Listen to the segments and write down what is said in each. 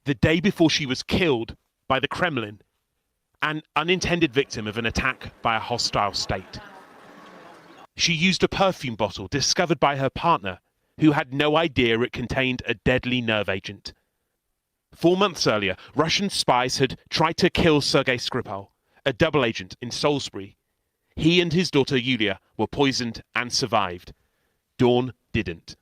the day before she was killed by the Kremlin, an unintended victim of an attack by a hostile state. She used a perfume bottle discovered by her partner, who had no idea it contained a deadly nerve agent. 4 months earlier, Russian spies had tried to kill Sergei Skripal, a double agent in Salisbury. He and his daughter Yulia were poisoned and survived. Dawn didn't.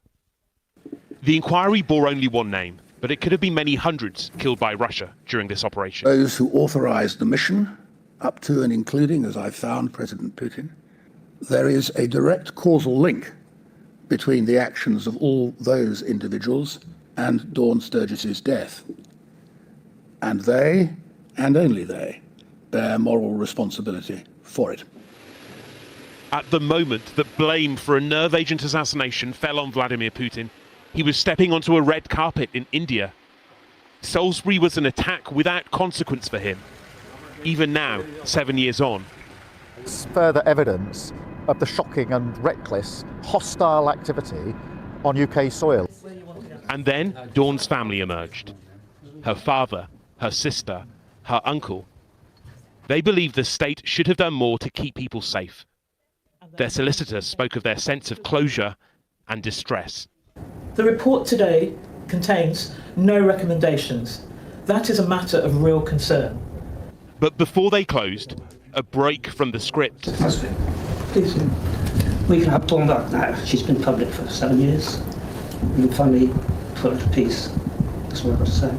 The inquiry bore only one name, but it could have been many hundreds killed by Russia during this operation. Those who authorized the mission, up to and including, as I found, President Putin, there is a direct causal link between the actions of all those individuals and Dawn Sturgis's death. And they, and only they, bear moral responsibility for it. At the moment that blame for a nerve agent assassination fell on Vladimir Putin, he was stepping onto a red carpet in India. Salisbury was an attack without consequence for him. Even now, 7 years on. It's further evidence of the shocking and reckless hostile activity on UK soil. And then Dawn's family emerged. Her father, her sister, her uncle. They believe the state should have done more to keep people safe. Their solicitors spoke of their sense of closure and distress. The report today contains no recommendations. That is a matter of real concern. But before they closed, a break from the script. Please, we can have Dawn back now. She's been public for 7 years. We can finally put her to peace. That's what I've got to say.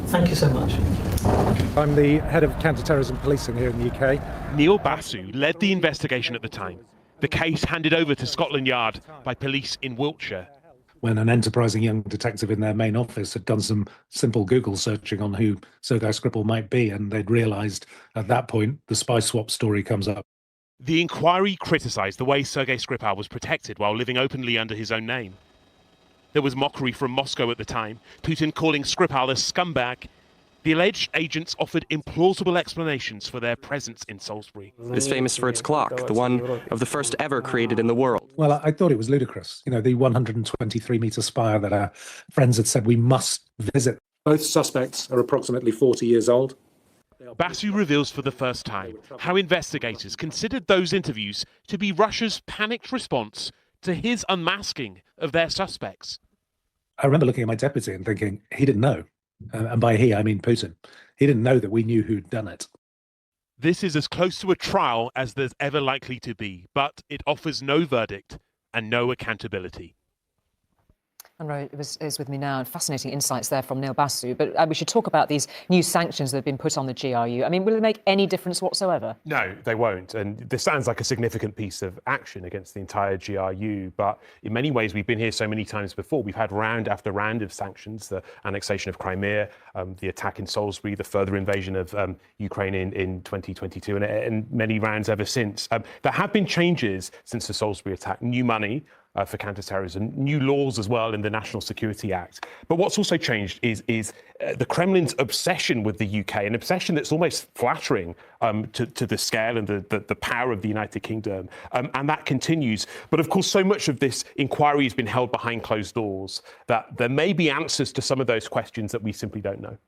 Thank you so much. I'm the head of counter-terrorism policing here in the UK. Neil Basu led the investigation at the time. The case handed over to Scotland Yard by police in Wiltshire. When an enterprising young detective in their main office had done some simple Google searching on who Sergei Skripal might be, and they'd realised at that point the spy swap story comes up. The inquiry criticised the way Sergei Skripal was protected while living openly under his own name. There was mockery from Moscow at the time, Putin calling Skripal a scumbag. The alleged agents offered implausible explanations for their presence in Salisbury. It is famous for its clock, the one of the first ever created in the world. Well, I thought it was ludicrous. You know, the 123-metre spire that our friends had said we must visit. Both suspects are approximately 40 years old. Basu reveals for the first time how investigators considered those interviews to be Russia's panicked response to his unmasking of their suspects. I remember looking at my deputy and thinking, he didn't know. And by he, I mean Putin. He didn't know that we knew who'd done it. This is as close to a trial as there's ever likely to be, but it offers no verdict and no accountability. Monroe is with me now, and fascinating insights there from Neil Basu. But we should talk about these new sanctions that have been put on the GRU. I mean, will it make any difference whatsoever? No, they won't. And this sounds like a significant piece of action against the entire GRU. But in many ways, we've been here so many times before. We've had round after round of sanctions, the annexation of Crimea, the attack in Salisbury, the further invasion of Ukraine in 2022, and many rounds ever since. There have been changes since the Salisbury attack, new money for counter-terrorism, new laws as well in the National Security Act. But what's also changed is the Kremlin's obsession with the UK, an obsession that's almost flattering to the scale and the power of the United Kingdom. And that continues. But of course, so much of this inquiry has been held behind closed doors that there may be answers to some of those questions that we simply don't know.